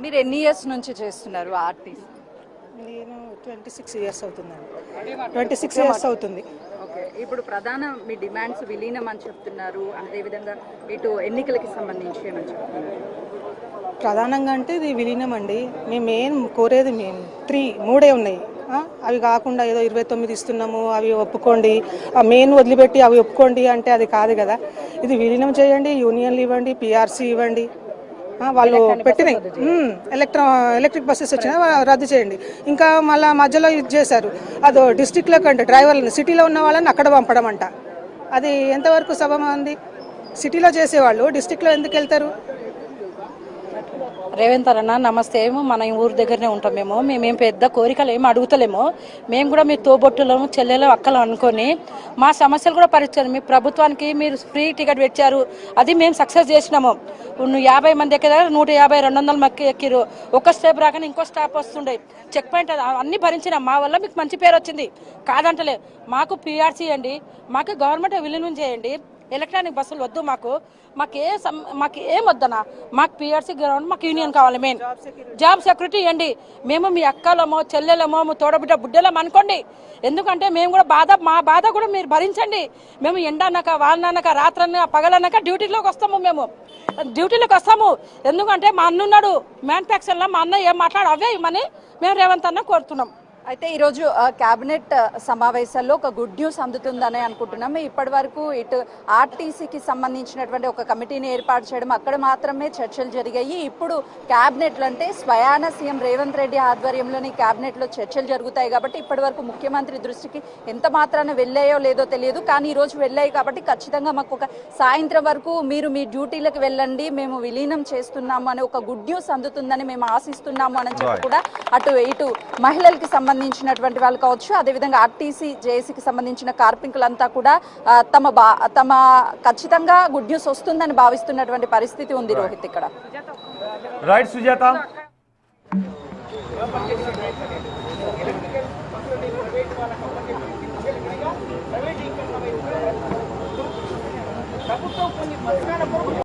మీరు ఎన్ని ఇయర్స్ నుంచి చేస్తున్నారు ఆర్టీసీ? నేను 26 ఇయర్స్ అవుతుందండి. 26 ఇయర్స్ అవుతుంది. ఓకే, ఇప్పుడు ప్రధాన మీ డిమాండ్స్ విలీనం అని చెప్తున్నారు, అదేవిధంగా ఇటు ఎన్నికలకి సంబంధించి ఏమని చెప్తున్నారు? ప్రధానంగా అంటే ఇది విలీనం అండి. మేము మెయిన్ కోరేది మూడే ఉన్నాయి. అవి కాకుండా ఏదో 29 ఇస్తున్నాము అవి ఒప్పుకోండి, ఆ మెయిన్ వదిలిపెట్టి అవి ఒప్పుకోండి అంటే అది కాదు కదా. ఇది విలీనం చేయండి, యూనియన్లు ఇవ్వండి, పిఆర్సీ ఇవ్వండి, వాళ్ళు పెట్టినాయి ఎలక్ట్రిక్ బస్సెస్ వచ్చినా రద్దు చేయండి. ఇంకా మళ్ళీ మధ్యలో ఇది చేశారు, అదో డిస్టిక్లో కంటే డ్రైవర్లను సిటీలో ఉన్న వాళ్ళని అక్కడ పంపడం అంట. అది ఎంతవరకు సబబా ఉంది? సిటీలో చేసేవాళ్ళు డిస్టిక్లో ఎందుకు వెళ్తారు? రేవంత్ అన్న నమస్తే. మన ఊరి దగ్గరనే ఉంటాం. మేమేం పెద్ద కోరికలు ఏమి అడుగుతలేము. మేము కూడా మీ తోబొట్టులము చెల్లెలు అక్కలు అనుకొని మా సమస్యలు కూడా పరిష్కరించారు. మీ ప్రభుత్వానికి మీరు ఫ్రీ టికెట్ పెట్టారు, అది మేము సక్సెస్ చేసినాము. 50 మంది ఎక్కేదా 150 200 ఎక్కిరు. ఒక స్టాప్ రాగానే ఇంకో స్టాప్ వస్తుండే. చెక్ పాయింట్ అన్ని భరించినాం. మా వల్ల మీకు మంచి పేరు వచ్చింది కాదంటలే. మాకు పిఆర్సీ అండి, మాకు గవర్నమెంట్ విలీనం చేయండి. ఎలక్ట్రానిక్ బస్సులు వద్దు, మాకు ఏం వద్దనా. మాకు పిఆర్సీ గ్రౌండ్, మాకు యూనియన్ కావాలి. మెయిన్ జాబ్ సెక్యూరిటీ ఇవ్వండి. మేము మీ అక్కలమో చెల్లెలమో తోడబిడ్డ బుడ్డలమో అనుకోండి. ఎందుకంటే మేము కూడా మా బాధ కూడా మీరు భరించండి. మేము ఎండనక వాననక రాత్రనక పగలనక డ్యూటీలోకి వస్తాము. ఎందుకంటే మా అన్న ఉన్నాడు మ్యానుఫ్యాక్చర్లో. మా అన్న ఏం మాట్లాడు అవే ఇవ్వమని మేము రేవంత్ అన్న కోరుతున్నాం. అయితే ఈరోజు కేబినెట్ సమావేశాల్లో ఒక గుడ్ న్యూస్ అందుతుందని అనుకుంటున్నాం. ఇప్పటి వరకు ఇటు ఆర్టీసీకి సంబంధించినటువంటి ఒక కమిటీని ఏర్పాటు చేయడం, అక్కడ మాత్రమే చర్చలు జరిగాయి. ఇప్పుడు కేబినెట్లు అంటే స్వయాన సీఎం రేవంత్ రెడ్డి ఆధ్వర్యంలోని కేబినెట్లో చర్చలు జరుగుతాయి కాబట్టి ఇప్పటి వరకు ముఖ్యమంత్రి దృష్టికి ఎంత మాత్రాన వెళ్ళాయో లేదో తెలియదు. కానీ ఈరోజు వెళ్ళాయి కాబట్టి ఖచ్చితంగా మాకు ఒక సాయంత్రం వరకు మీరు మీ డ్యూటీలకు వెళ్ళండి, మేము విలీనం చేస్తున్నాము అని ఒక గుడ్ న్యూస్ అందుతుందని మేము ఆశిస్తున్నాము అని చెప్పి కూడా అటు ఇటు మహిళలకి సంబంధించినటువంటి వాళ్ళు కావచ్చు, అదేవిధంగా ఆర్టీసీ జేఏసీకి సంబంధించిన కార్మికులంతా కూడా తమ ఖచ్చితంగా గుడ్ న్యూస్ వస్తుందని భావిస్తున్నటువంటి పరిస్థితి ఉంది. రోహిత్ ఇక్కడ రైట్ సుజాత.